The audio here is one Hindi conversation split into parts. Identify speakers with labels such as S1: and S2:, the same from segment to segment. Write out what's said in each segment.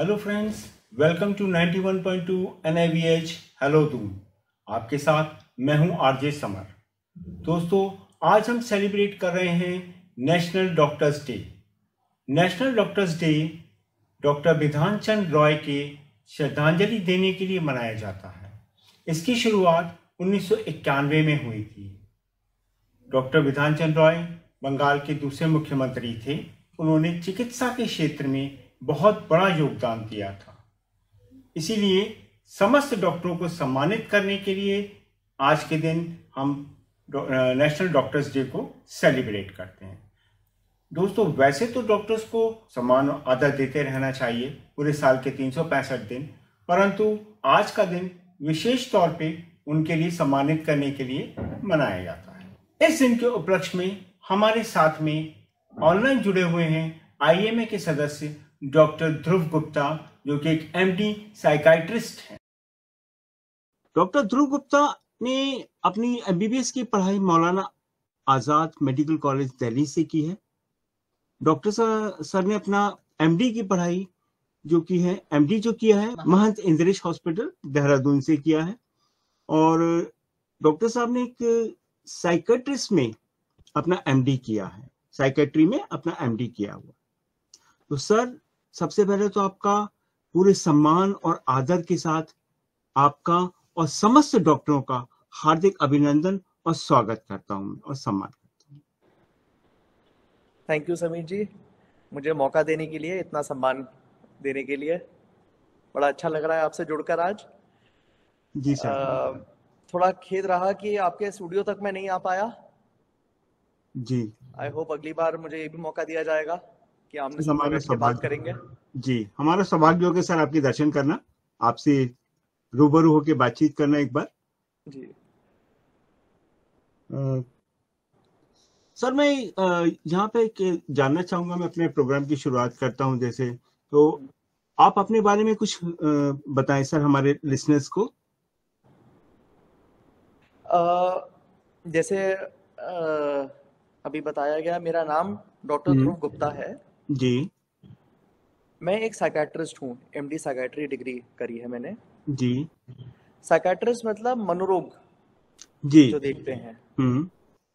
S1: Hello friends, welcome to 91.2 NIVH hello Doon. आपके साथ मैं हूं आरजे समर। दोस्तों, आज हम सेलिब्रेट कर रहे हैं national doctors day. National doctors day doctor Bidhan Chandra Roy के श्रद्धांजलि देने के लिए मनाया जाता है। इसकी शुरुआत 1991 में हुई थी। डॉक्टर बिधान चंद्र रॉय बंगाल के दूसरे मुख्यमंत्री थे। उन्होंने चिकित्सा के क्षेत्र में बहुत बड़ा योगदान दिया था। इसीलिए समस्त डॉक्टरों को सम्मानित करने के लिए आज के दिन हम नेशनल डॉक्टर्स डे को सेलिब्रेट करते हैं। दोस्तों, वैसे तो डॉक्टर्स को सम्मान और आदर देते रहना चाहिए पूरे साल के 365 दिन, परंतु आज का दिन विशेष तौर पे उनके लिए सम्मानित करने के लिए मनाया जाता है। इस दिन के उपलक्ष्य में हमारे साथ में ऑनलाइन जुड़े हुए हैं IMA के सदस्य डॉक्टर ध्रुव गुप्ता, जो कि एक MD साइकाइट्रिस्ट हैं। डॉक्टर ध्रुव गुप्ता ने अपनी MBBS की पढ़ाई मौलाना आजाद मेडिकल कॉलेज दिल्ली से की है। डॉक्टर सर ने अपना MD की पढ़ाई MD जो किया है महंत इंद्रेश हॉस्पिटल देहरादून से किया है। और डॉक्टर साहब ने एक साइकेट्रिस्ट में अपना MD किया है, साइकेट्री में अपना MD किया हुआ। तो सर, सबसे पहले तो आपका पूरे सम्मान और आदर के साथ आपका और समस्त डॉक्टरों का हार्दिक अभिनंदन और स्वागत करता हूं और सम्मान करता हूं।
S2: थैंक यू समीर जी, मुझे मौका देने के लिए, इतना सम्मान देने के लिए। बड़ा अच्छा लग रहा है आपसे जुड़कर आज।
S1: जी सर।
S2: थोड़ा खेद रहा कि आपके स्टूडियो तक मैं नहीं आ पाया।
S1: जी,
S2: आई होप अगली बार मुझे ये भी मौका दिया जाएगा कि आमने सामने
S1: हमारा
S2: बैठ के बात करेंगे।
S1: जी, हमारा सौभाग्य होगा सर आपके दर्शन करना, आपसे रूबरू होकर बातचीत करना एक बार।
S2: जी
S1: सर, मैं यहाँ पे जानना चाहूंगा, मैं अपने प्रोग्राम की शुरुआत करता हूँ जैसे, तो आप अपने बारे में कुछ बताएं सर हमारे लिसनर्स को।
S2: जैसे अभी बताया गया, मेरा नाम डॉक्टर ध्रुव गुप्ता है।
S1: जी
S2: मैं एक साइकेट्रिस्ट हूँ। MD साइकेट्री डिग्री करी है मैंने।
S1: जी
S2: साइकेट्रिस्ट मतलब मनोरोग
S1: जी
S2: जो देखते हैं,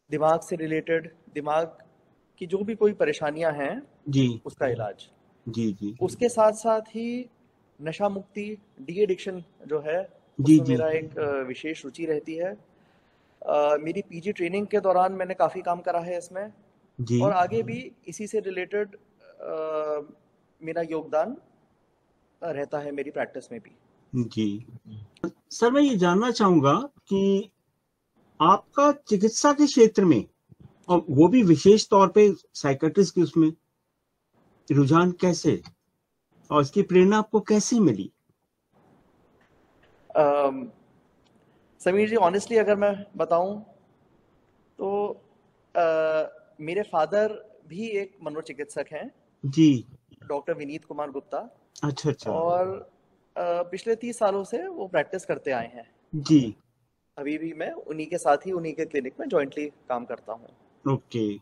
S2: दिमाग से रिलेटेड, दिमाग की जो भी कोई परेशानियां हैं
S1: जी
S2: उसका इलाज।
S1: जी जी
S2: उसके साथ साथ ही नशा मुक्ति, डी एडिक्शन जो है
S1: जी
S2: उसमें
S1: जी
S2: मेरा एक विशेष रुचि रहती है। मेरी PG ट्रेनिंग के दौरान मैंने काफ़ी काम करा है इसमें,
S1: जी
S2: और आगे भी इसी से रिलेटेड मेरा योगदान रहता है मेरी प्रैक्टिस में भी।
S1: जी। सर, मैं ये जानना चाहूंगा कि आपका चिकित्सा के क्षेत्र में, और वो भी विशेष तौर पे साइकेट्रिस्ट के उसमें, रुझान कैसे और इसकी प्रेरणा आपको कैसे मिली?
S2: समीर जी, ऑनेस्टली अगर मैं बताऊं तो मेरे फादर भी एक मनोचिकित्सक हैं,
S1: जी।
S2: डॉक्टर विनीत कुमार गुप्ता।
S1: अच्छा अच्छा।
S2: और पिछले 30 सालों से वो प्रैक्टिस करते आए हैं।
S1: जी।
S2: अभी भी मैं उन्हीं के साथ ही उन्हीं के क्लिनिक में जॉइंटली काम करता हूँ।
S1: ओके।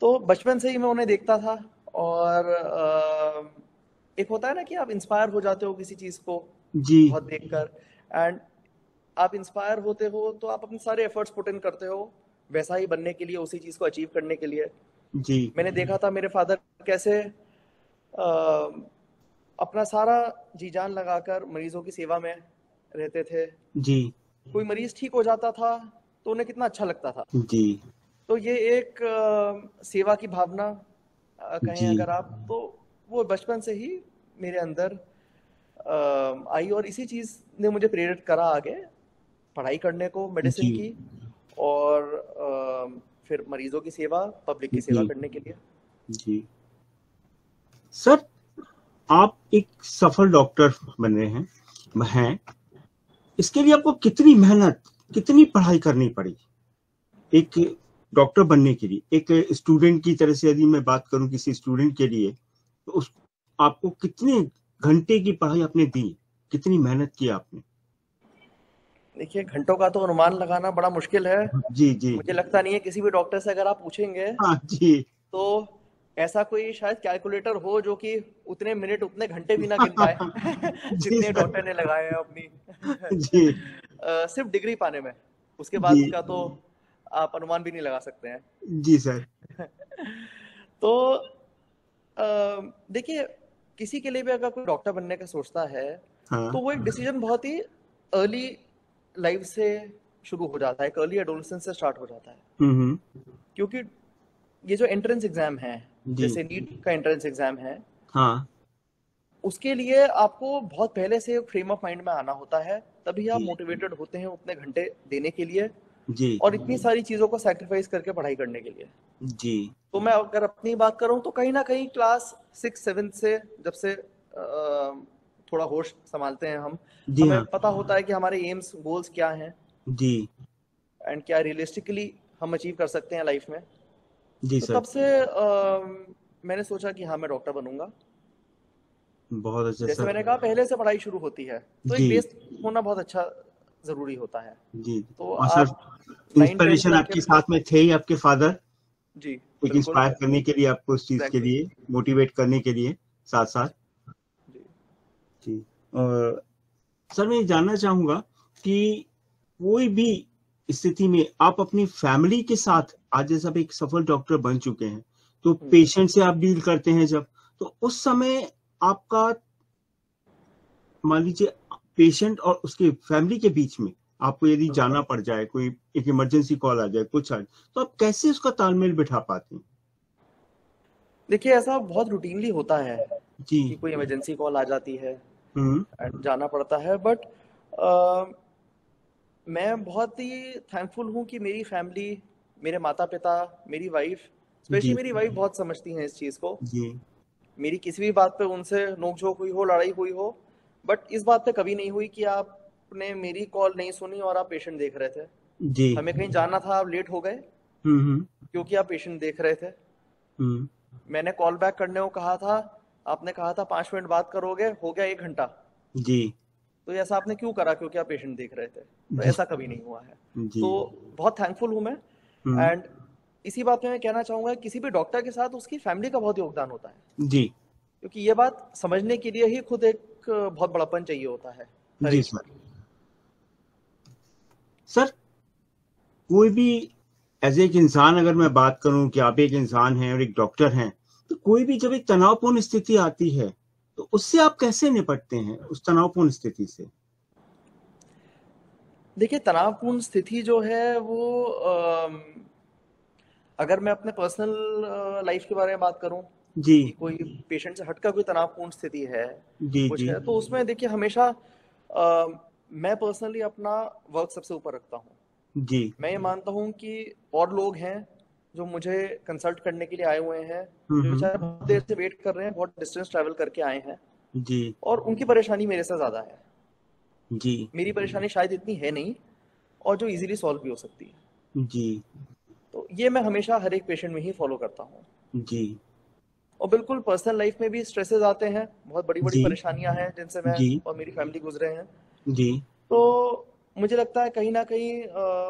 S2: तो बचपन से ही मैं उन्हें देखता था, और एक होता है ना कि आप इंस्पायर हो जाते हो किसी चीज़ को
S1: जी
S2: बहुत देखकर, एंड आप इंस्पायर होते हो तो आप अपने सारे एफर्ट्स पुट इन करते हो वैसा ही बनने के लिए, उसी चीज़ को अचीव करने के लिए।
S1: जी
S2: मैंने देखा था मेरे फादर कैसे अपना सारा जी जान लगाकर मरीजों की सेवा में रहते थे।
S1: जी
S2: कोई मरीज ठीक हो जाता था तो उन्हें कितना अच्छा लगता था।
S1: जी
S2: तो ये एक सेवा की भावना कहें
S1: जी
S2: अगर आप, तो वो बचपन से ही मेरे अंदर आई, और इसी चीज़ ने मुझे प्रेरित करा आगे पढ़ाई करने को मेडिसिन
S1: जी
S2: की, और फिर मरीजों की सेवा, पब्लिक की सेवा
S1: जी
S2: करने के लिए।
S1: जी। सर, आप एक सफल डॉक्टर बन रहे हैं, इसके लिए आपको कितनी मेहनत, कितनी पढ़ाई करनी पड़ी एक डॉक्टर बनने के लिए? एक स्टूडेंट की तरह से यदि मैं बात करूं किसी स्टूडेंट के लिए, तो उस आपको कितने घंटे की पढ़ाई आपने दी, कितनी मेहनत की आपने?
S2: देखिए, घंटों का तो अनुमान लगाना बड़ा मुश्किल है।
S1: जी जी।
S2: मुझे लगता नहीं है किसी भी डॉक्टर से अगर आप पूछेंगे
S1: हाँ जी।
S2: तो ऐसा कोई शायद कैलकुलेटर हो जो कि उतने मिनट उतने घंटे भी ना गिन पाए
S1: जी
S2: जितने
S1: सर।
S2: डॉक्टर ने लगाए हैं अपनी
S1: जी
S2: सिर्फ डिग्री पाने में। उसके
S1: जी।
S2: बाद का तो आप अनुमान भी नहीं लगा सकते हैं।
S1: जी सर।
S2: तो देखिए, किसी के लिए भी अगर कोई डॉक्टर बनने का सोचता है
S1: हाँ।
S2: तो वो एक डिसीजन बहुत ही अर्ली लाइफ से शुरू हो जाता है, एक अर्ली एडोलेसेंस से स्टार्ट हो जाता है।
S1: हम्म।
S2: क्योंकि ये जो एंट्रेंस एग्जाम है,
S1: जी।
S2: जैसे नीट का एंट्रेंस एग्जाम है,
S1: हाँ।
S2: उसके लिए आपको बहुत पहले से फ्रेम ऑफ माइंड में आना होता है, तभी आप
S1: जी।
S2: मोटिवेटेड होते हैं उतने घंटे देने के लिए
S1: जी।
S2: और इतनी सारी चीजों को सैक्रिफाइस करके पढ़ाई करने के लिए।
S1: जी।
S2: तो मैं अगर अपनी बात करूं तो कहीं ना कहीं क्लास 6-7 से जब से थोड़ा होश संभालते हैं हम,
S1: जी।
S2: हमें
S1: हाँ।
S2: पता होता है कि हमारे एम्स गोल्स क्या हैं
S1: जी।
S2: एंड क्या रियलिस्टिकली हम अचीव कर सकते हैं लाइफ में।
S1: जी
S2: तो
S1: सर।
S2: तब से मैंने सोचा कि हाँ मैं डॉक्टर बनूंगा।
S1: बहुत अच्छा
S2: जैसे
S1: सर।
S2: मैंने कहा पहले से पढ़ाई शुरू होती है तो एक
S1: जी।
S2: बेस होना बहुत अच्छा जरूरी होता है।
S1: जी।
S2: तो
S1: और सर,
S2: आप 9-10
S1: इंस्पिरेशन
S2: करके,
S1: आपके साथ में थे ही आपके फादर,
S2: जी
S1: एक
S2: बिल्कुल,
S1: इंस्पायर करने के लिए, आपको उस चीज के
S2: एग्जैक्टली,
S1: लिए मोटिवेट करने के लिए, साथ साथ।
S2: जी।
S1: जी। और सर, मैं ये जानना चाहूंगा कि कोई भी स्थिति में आप अपनी फैमिली के साथ, आज जैसे आप एक सफल डॉक्टर बन चुके हैं, तो
S2: हम्म,
S1: पेशेंट से आप डील करते हैं जब, तो उस समय आपका, मान लीजिए, पेशेंट और उसके फैमिली के बीच में आपको यदि
S2: हम्म।
S1: जाना पड़ जाए, कोई एक इमरजेंसी कॉल आ जाए, कुछ आ जाए, तो आप कैसे उसका तालमेल बिठा पाते हैं?
S2: देखिए ऐसा बहुत रूटीनली होता है
S1: जी।
S2: कि कोई इमरजेंसी कॉल आ जाती है
S1: हम्म।
S2: एंड जाना पड़ता है, बट मैं बहुत ही थैंकफुल हूँ कि मेरी फैमिली, मेरे माता पिता, मेरी वाइफ, स्पेशली
S1: जी।
S2: मेरी वाइफ बहुत समझती हैं इस चीज़ को।
S1: जी।
S2: मेरी किसी भी बात पे उनसे नोक-झोंक हुई हो, लड़ाई हुई हो, बट इस बात पे कभी नहीं हुई कि आपने मेरी कॉल नहीं सुनी और आप पेशेंट देख रहे थे।
S1: जी।
S2: हमें कहीं जाना था, आप लेट हो गए
S1: हम्म।
S2: क्योंकि आप पेशेंट देख रहे थे।
S1: हम्म।
S2: मैंने कॉल बैक करने को कहा था, आपने कहा था 5 मिनट बात करोगे, हो गया 1 घंटा।
S1: जी।
S2: तो ये ऐसा आपने क्यों करा? क्योंकि आप पेशेंट देख रहे थे। तो
S1: जी।
S2: ऐसा कभी नहीं हुआ है।
S1: जी।
S2: तो बहुत थैंकफुल हूँ मैं।
S1: हम्म।
S2: एंड इसी बात में मैं कहना चाहूँगा, किसी भी डॉक्टर के साथ उसकी फैमिली का बहुत योगदान होता है।
S1: जी।
S2: क्योंकि ये बात समझने के लिए ही खुद एक बहुत बड़ापन चाहिए होता है हर
S1: जी
S2: एज
S1: सर।
S2: पर।
S1: सर, कोई भी, एज एक इंसान अगर मैं बात करूं कि आप एक इंसान हैं और एक डॉक्टर हैं, तो कोई भी जब एक तनावपूर्ण स्थिति आती है, तो उससे आप कैसे निपटते हैं, उस तनावपूर्ण स्थिति से?
S2: देखिए तनावपूर्ण स्थिति जो है वो अगर मैं अपने पर्सनल लाइफ के बारे में बात करूं
S1: जी।
S2: कि कोई पेशेंट से हटकर कोई तनावपूर्ण स्थिति है,
S1: जी।
S2: कुछ
S1: जी।
S2: है, तो उसमें देखिए हमेशा मैं पर्सनली अपना वर्क सबसे ऊपर रखता हूँ।
S1: जी।
S2: मैं ये मानता हूँ कि और लोग हैं जो मुझे कंसल्ट करने के लिए आए हुए हैं, जो
S1: हम्म।
S2: बेचारे बहुत देर से वेट कर रहे हैं, बहुत डिस्टेंस ट्रैवल करके आए हैं
S1: जी।
S2: और उनकी परेशानी मेरे से ज़्यादा है।
S1: जी।
S2: मेरी परेशानी शायद इतनी है नहीं और जो इजीली सॉल्व भी हो सकती है।
S1: जी।
S2: तो ये मैं हमेशा हर एक पेशेंट में ही फॉलो करता हूँ।
S1: जी।
S2: और बिल्कुल पर्सनल लाइफ में भी स्ट्रेसेस आते हैं, बहुत बड़ी बड़ी
S1: जी।
S2: परेशानियां हैं जिनसे मैं
S1: जी।
S2: और मेरी फैमिली गुजरे हैं।
S1: जी।
S2: तो मुझे लगता है कहीं ना कहीं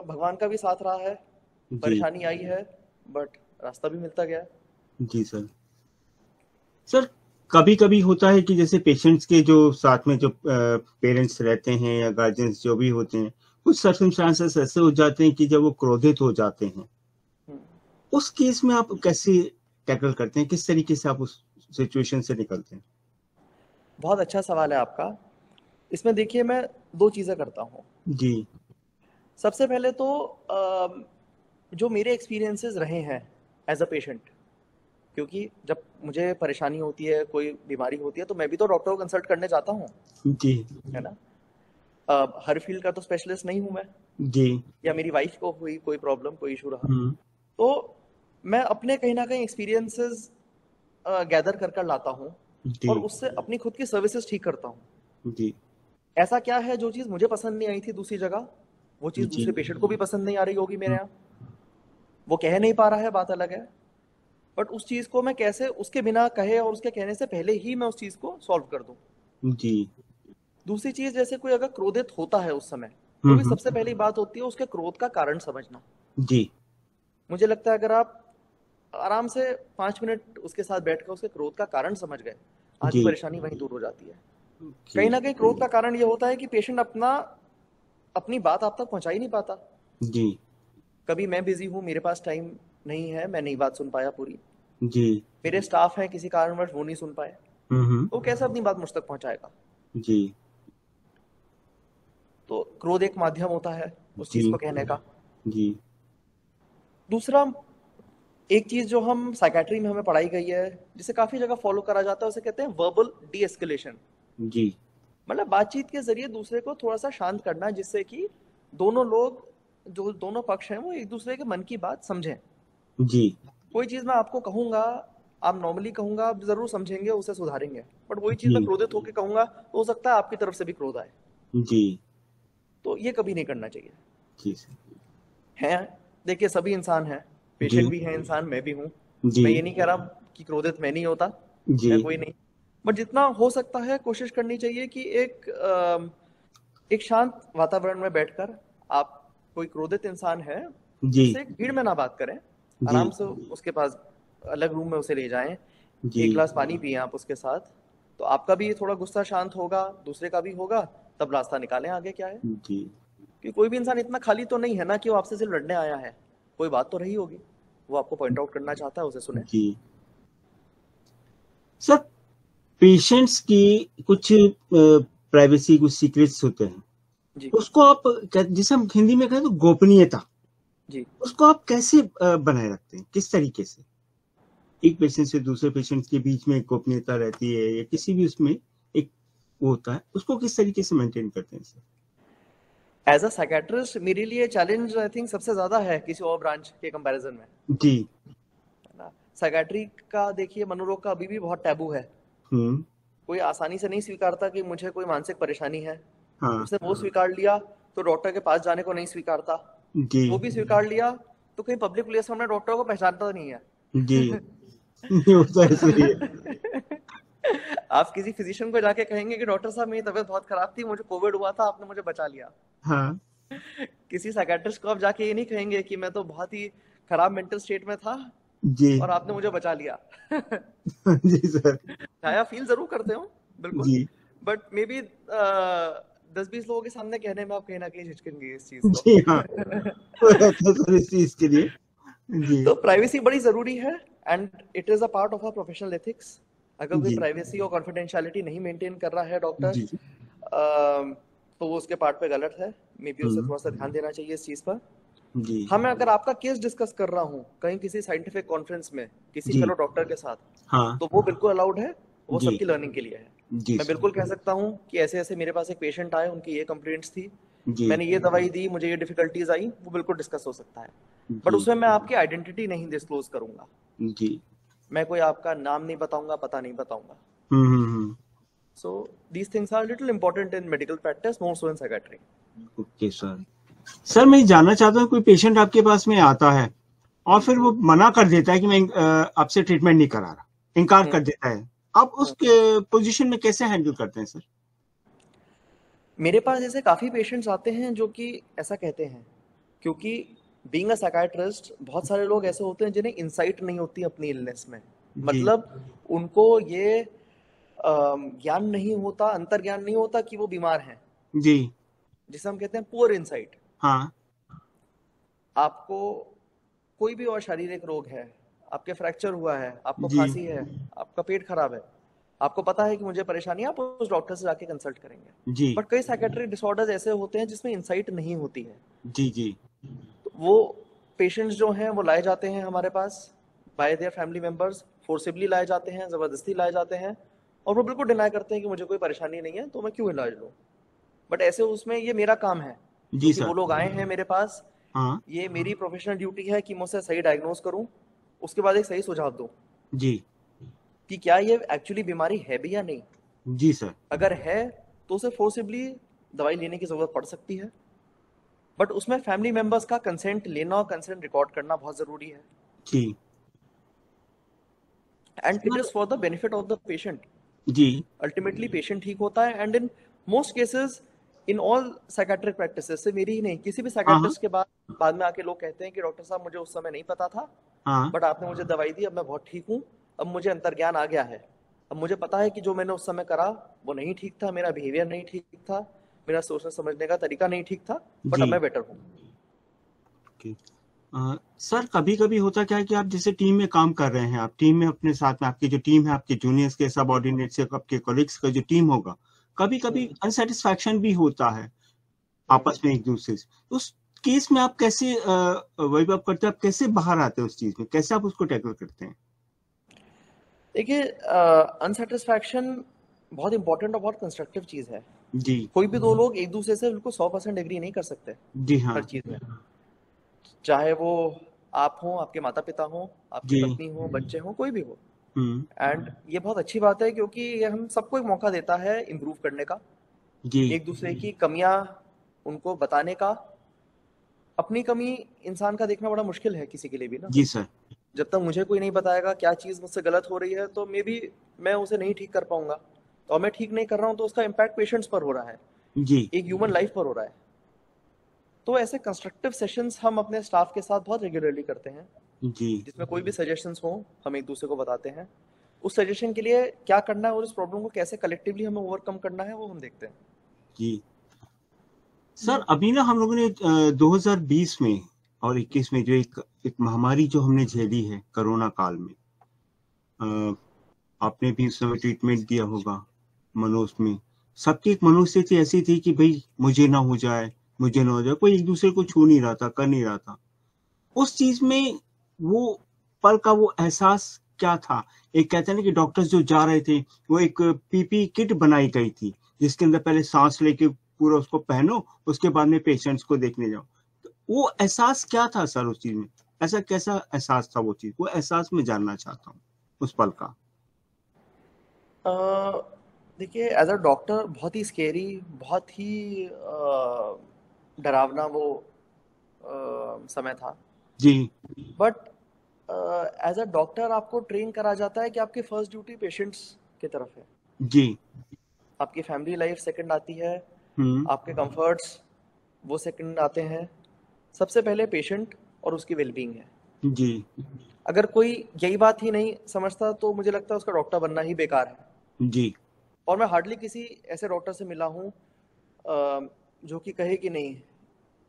S2: भगवान का भी साथ रहा है।
S1: जी।
S2: परेशानी आई है बट रास्ता भी मिलता गया है।
S1: जी सर। सर, कभी कभी होता है कि जैसे पेशेंट्स के जो साथ में जो पेरेंट्स रहते हैं या गार्जियंस जो भी होते हैं, कुछ सर्कमस्टांसेस ऐसे हो जाते हैं कि जब वो क्रोधित हो जाते हैं,
S2: हम्म,
S1: उस केस में आप कैसे टैकल करते हैं, किस तरीके से आप उस सिचुएशन से निकलते हैं?
S2: बहुत अच्छा सवाल है आपका। इसमें देखिए मैं दो चीज़ें करता हूँ।
S1: जी।
S2: सबसे पहले तो जो मेरे एक्सपीरियंसेस रहे हैं एज अ पेशेंट, क्योंकि जब मुझे परेशानी होती है, कोई बीमारी होती है, तो मैं भी तो डॉक्टर को कंसल्ट करने जाता हूँ,
S1: जी।
S2: है ना। हर फील्ड का तो स्पेशलिस्ट नहीं हूँ मैं,
S1: जी।
S2: या मेरी वाइफ को हुई कोई प्रॉब्लम, कोई इशू रहा,
S1: हम्म।
S2: तो मैं अपने कहीं ना कहीं एक्सपीरियंसेस गैदर कर कर लाता हूँ
S1: जी।
S2: और उससे अपनी खुद की सर्विसेज ठीक करता हूँ।
S1: जी।
S2: ऐसा क्या है जो चीज़ मुझे पसंद नहीं आई थी दूसरी जगह, वो चीज़
S1: जी।
S2: दूसरे पेशेंट को भी पसंद नहीं आ रही होगी मेरे
S1: हम्म।
S2: यहाँ, वो कह नहीं पा रहा है, बात अलग है। बट उस चीज़ को मैं कैसे उसके बिना कहे और उसके कहने से पहले ही मैं उस चीज़ को सॉल्व कर दूँ।
S1: जी।
S2: दूसरी चीज़, जैसे कोई अगर क्रोधित होता है उस समय, तो भी
S1: हम्म।
S2: सबसे पहली बात होती है उसके क्रोध का कारण समझना।
S1: जी।
S2: मुझे लगता है अगर आप आराम से 5 मिनट उसके साथ बैठकर उसके क्रोध का कारण समझ गए, आधी
S1: जी
S2: परेशानी वहीं दूर हो जाती है। कहीं
S1: जी
S2: ना कहीं क्रोध का कारण ये होता है कि पेशेंट अपनी बात आप तक पहुंचा ही नहीं पाता।
S1: जी
S2: कभी मैं बिजी हूँ, मेरे पास टाइम नहीं है, मैं नहीं बात सुन पाया पूरी,
S1: जी।
S2: मेरे स्टाफ है किसी कारणवश वो नहीं सुन पाए,
S1: हम्म।
S2: तो कैसे अपनी बात मुझ तक पहुंचाएगा।
S1: जी
S2: तो क्रोध एक माध्यम होता है उस
S1: जी
S2: चीज को कहने का।
S1: जी
S2: दूसरा, एक चीज जो हम साइकेट्री में हमें पढ़ाई गई है, जिसे काफी जगह फॉलो करा जाता है, उसे कहते हैं वर्बल डी एस्केलेशन।
S1: जी
S2: मतलब बातचीत के जरिए दूसरे को थोड़ा सा शांत करना, जिससे कि दोनों लोग, जो दोनों पक्ष हैं, वो एक दूसरे के मन की बात समझें।
S1: जी
S2: कोई चीज मैं आपको कहूंगा, आप नॉर्मली कहूंगा, आप जरूर समझेंगे, उसे सुधारेंगे, बट वही चीज मैं
S1: जी
S2: क्रोधित होकर कहूंगा तो हो सकता है आपकी तरफ से भी क्रोध आए।
S1: जी
S2: तो ये कभी नहीं करना चाहिए।
S1: जी सर।
S2: हैं, देखिए सभी इंसान हैं,
S1: जी
S2: पेशेंट भी है इंसान, मैं भी हूँ।
S1: जी
S2: मैं ये नहीं कह रहा कि क्रोधित मैं नहीं होता
S1: जी
S2: या कोई नहीं, बट जितना हो सकता है कोशिश करनी चाहिए कि एक शांत वातावरण में बैठकर, आप, कोई क्रोधित इंसान है,
S1: जी
S2: उससे एक भीड़ में ना बात करें,
S1: जी
S2: आराम से उसके पास अलग रूम में उसे ले जाएं,
S1: जी
S2: एक गिलास पानी पिए आप उसके साथ, तो आपका भी थोड़ा गुस्सा शांत होगा, दूसरे का भी होगा, तब रास्ता निकालें आगे क्या है।
S1: जी
S2: कि कोई भी इंसान इतना खाली तो नहीं है ना कि वो आपसे सिर्फ लड़ने आया है, कोई बात तो रही होगी, वो आपको पॉइंट आउट करना चाहता है, उसे सुने।
S1: जी सर, पेशेंट्स की कुछ प्राइवेसी, कुछ सीक्रेट्स होते हैं,
S2: जी
S1: उसको आप जिसे हम हिंदी में कहें तो गोपनीयता,
S2: जी।
S1: उसको आप कैसे बनाए रखते हैं, किस तरीके से? एक पेशेंट से दूसरे पेशेंट के बीच में गोपनीयता रहती है, या किसी भी उसमें एक वो होता है, उसको किस तरीके से मेंटेन करते हैं सर?
S2: एज अ साइकेट्रिस्ट मेरे लिए चैलेंज आई थिंक सबसे ज्यादा है किसी और ब्रांच के कंपैरिजन में,
S1: जी।
S2: है ना। साइकेट्री का देखिए, मनोरोग का अभी भी बहुत टैबू है।
S1: हम्म।
S2: कोई आसानी से नहीं स्वीकारता कि मुझे कोई मानसिक परेशानी है।
S1: हाँ।
S2: उसने वो स्वीकार लिया तो डॉक्टर के पास जाने को नहीं स्वीकारता,
S1: जी
S2: वो भी स्वीकार लिया तो कहीं पब्लिक प्लेस में अपने डॉक्टर को पहचानता नहीं है।
S1: जी। ये होता है, ऐसे ही है।
S2: आप किसी फिजिशियन को जाके कहेंगे कि डॉक्टर साहब मेरी तबीयत बहुत खराब थी, मुझे कोविड हुआ था, आपने मुझे बचा लिया।
S1: हाँ।
S2: किसी साइकेट्रिस्ट को आप जाके ये नहीं कहेंगे कि मैं तो बहुत ही खराब मेंटल स्टेट में था
S1: जी
S2: और आपने मुझे बचा लिया।
S1: जी सर।
S2: छाया फील जरूर करते हो, बिल्कुल,
S1: जी
S2: बट मे बी 10-20 लोगों के सामने कहने में आप कहीं ना कहीं झिझकेंगे इस चीज को।
S1: जी हाँ, वो रहता है सर इस चीज के लिए। जी
S2: तो प्राइवेसी बड़ी जरूरी है, and it is a part of our professional ethics. अगर कोई
S1: जी
S2: प्राइवेसी और कॉन्फिडेंशियलिटी नहीं मेंटेन कर रहा है डॉक्टर,
S1: जी।
S2: तो वो उसके पार्ट पे गलत है। मे बी उसे
S1: हम्म।
S2: थोड़ा सा ध्यान देना चाहिए इस चीज पर।
S1: जी
S2: हाँ, मैं अगर आपका केस डिस्कस कर रहा हूँ कहीं किसी साइंटिफिक कॉन्फ्रेंस में किसी
S1: जी।
S2: फेलो डॉक्टर के साथ,
S1: हाँ।
S2: तो वो बिल्कुल अलाउड है, वो
S1: जी
S2: सबकी लर्निंग के लिए है।
S1: जी
S2: मैं
S1: सर।
S2: बिल्कुल कह सकता हूँ कि ऐसे ऐसे मेरे पास एक पेशेंट आए, उनकी ये कंप्लेंट्स थी,
S1: जी
S2: मैंने ये दवाई दी, मुझे ये डिफिकल्टीज आई, वो बिल्कुल डिस्कस हो सकता है। बट
S1: जी
S2: उसमें मैं आपकी आइडेंटिटी नहीं डिस्क्लोज करूंगा,
S1: जी।
S2: मैं कोई आपका नाम नहीं बताऊंगा, पता नहीं बताऊंगा।
S1: Hmm.
S2: So these things are little important in medical practice, more so in psychiatry.
S1: Okay sir. Sir मैं जानना चाहता हूँ, कोई पेशेंट आपके पास में आता है और
S2: जी।
S1: फिर वो मना कर देता है कि मैं आपसे ट्रीटमेंट नहीं करा रहा, इनकार कर
S2: हम्म,
S1: देता है, आप उस
S2: हम्म।
S1: पोजीशन में कैसे हैंडल करते हैं सर?
S2: मेरे पास ऐसे काफी पेशेंट्स आते हैं जो कि ऐसा कहते हैं, क्योंकि बीइंग अ साइकाइट्रिस्ट बहुत सारे लोग ऐसे होते हैं जिन्हें इंसाइट नहीं होती अपनी इलनेस में।
S1: जी
S2: मतलब उनको ये ज्ञान नहीं होता, अंतर्ज्ञान नहीं होता कि वो बीमार हैं,
S1: जी।
S2: जिसे हम कहते हैं पुअर इंसाइट।
S1: हाँ।
S2: आपको कोई भी और शारीरिक रोग है, आपके फ्रैक्चर हुआ है, आपको
S1: जी
S2: खांसी है, आपका पेट खराब है, आपको पता है कि मुझे परेशानी है, आप उस डॉक्टर से जाके कंसल्ट करेंगे।
S1: जी
S2: बट कई साइकेट्रिक डिसऑर्डर्स ऐसे होते हैं जिसमें इंसाइट नहीं होती है।
S1: जी जी
S2: तो वो पेशेंट्स जो हैं वो लाए जाते हैं हमारे पास by their family members, forcibly लाए जाते हैं, जबरदस्ती लाए जाते हैं, और वो बिल्कुल डिनाई करते हैं कि मुझे कोई परेशानी नहीं है, तो मैं क्यों इलाज लूँ। बट ऐसे उसमें ये मेरा काम है,
S1: जी
S2: क्योंकि
S1: सर।
S2: वो लोग आए हैं मेरे पास,
S1: हाँ।
S2: ये मेरी प्रोफेशनल ड्यूटी है कि मैं उसे सही डायग्नोज करूं, उसके बाद एक सही सुझाव दूं
S1: जी
S2: कि क्या ये एक्चुअली बीमारी है भी या नहीं।
S1: जी सर।
S2: अगर है तो उसे फोर्सिबली दवाई लेने की जरूरत पड़ सकती है, बट उसमें फैमिली मेंबर्स का कंसेंट लेना और कंसेंट रिकॉर्ड करना बहुत जरूरी है,
S1: जी
S2: and it
S1: sir.
S2: Is for the benefit of the patient.
S1: जी
S2: अल्टीमेटली पेशेंट ठीक होता है, and in most cases, in all psychiatric practices से, मेरी ही नहीं किसी भी
S1: हाँ हाँ
S2: साइकेट्रिस्ट के बाद बाद में आके लोग कहते हैं कि डॉक्टर साहब मुझे उस समय नहीं पता था,
S3: हाँ
S2: बट आपने मुझे दवाई दी, अब मैं बहुत ठीक हूँ, अब मुझे अंतर्ज्ञान आ गया है, अब मुझे पता है कि जो मैंने उस समय करा वो नहीं ठीक था, मेरा बिहेवियर नहीं ठीक था, मेरा सोचने समझने का तरीका नहीं ठीक था, बट अब
S3: जी।
S2: मैं बेटर हूँ।
S3: ओके। सर कभी कभी होता क्या है कि आप जैसे टीम में काम कर रहे हैं, आप टीम में अपने साथ में आपकी जो टीम है, आपके जूनियर्स के सबऑर्डिनेट से आपके कोलिग्स का जो टीम होगा, कभी कभी
S2: हम्म
S3: अनसेटिस्फैक्शन भी होता है
S2: हम्म
S3: आपस में एक दूसरे से। तो उस केस में आप कैसे वही आप करते हैं, आप कैसे बाहर आते हैं उस चीज में, कैसे आप उसको टैकल करते हैं?
S2: देखिए, अनसेटिस्फैक्शन बहुत इंपॉर्टेंट और बहुत कंस्ट्रक्टिव चीज़ है।
S3: जी।
S2: कोई भी दो लोग एक दूसरे से बिल्कुल 100% एग्री नहीं कर सकते
S3: जी
S2: हर
S3: हाँ।
S2: चीज़ में। चाहे वो आप हों, आपके माता पिता हों, आपकी
S3: जी।
S2: पत्नी हो, बच्चे हों, कोई भी हो।
S3: हम्म।
S2: एंड ये बहुत अच्छी बात है, क्योंकि ये हम सबको एक मौका देता है इम्प्रूव करने का,
S3: जी।
S2: एक दूसरे की कमियां उनको बताने का। अपनी कमी इंसान का देखना बड़ा मुश्किल है किसी के लिए भी ना।
S3: जी सर।
S2: जब तक मुझे कोई नहीं बताएगा क्या चीज़ मुझसे गलत हो रही है, तो मे बी मैं उसे नहीं ठीक कर पाऊंगा, और मैं ठीक नहीं कर रहा हूँ तो उसका इम्पैक्ट पेशेंट्स पर हो रहा है,
S3: जी।
S2: एक ह्यूमन लाइफ पर हो रहा है। तो ऐसे कंस्ट्रक्टिव सेशंस हम अपने स्टाफ के साथ बहुत रेगुलरली करते हैं,
S3: जी।
S2: जिसमें कोई भी सजेशंस हो हम एक दूसरे को बताते हैं। उस सजेशन के लिए क्या करना है और उस प्रॉब्लम को कैसे कलेक्टिवली हमें ओवरकम करना है, वो हम देखते हैं।
S3: जी। सर अभी ना हम लोगों ने 2020 में और 21 में जो एक एक महामारी जो हमने झेली है कोरोना काल में, अ, आपने भी उस समय ट्रीटमेंट दिया होगा। मनोज में सबकी एक मनोस्थिति ऐसी थी कि भाई मुझे ना हो जाए, मुझे ना हो जाए, कोई एक दूसरे को छू नहीं रहा था, कर नहीं रहा था। उस चीज में वो पल का वो एहसास क्या था? एक कहते हैं ना कि डॉक्टर्स जो जा रहे थे, वो एक पीपी किट बनाई गई थी जिसके अंदर पहले सांस लेके पूरा उसको पहनो, उसके बाद में पेशेंट्स को देखने जाओ। तो वो एहसास क्या था सर उस चीज में? ऐसा कैसा एहसास था वो चीज? वो एहसास मैं जानना चाहता हूँ उस पल का।
S2: अ, देखिए, एज अ डॉक्टर बहुत ही स्केरी, बहुत ही डरावना वो समय था।
S3: जी।
S2: बट एज अ डॉक्टर आपको ट्रेन करा जाता है कि आपकी फर्स्ट ड्यूटी पेशेंट्स की तरफ है।
S3: जी।
S2: आपकी फैमिली लाइफ सेकंड आती है,
S3: हम्म।
S2: आपके कंफर्ट्स वो सेकंड आते हैं। सबसे पहले पेशेंट और उसकी वेलबींग है।
S3: जी।
S2: अगर कोई यही बात ही नहीं समझता तो मुझे लगता है उसका डॉक्टर बनना ही बेकार है।
S3: जी।
S2: और मैं हार्डली किसी ऐसे डॉक्टर से मिला हूँ जो कि कहे कि नहीं,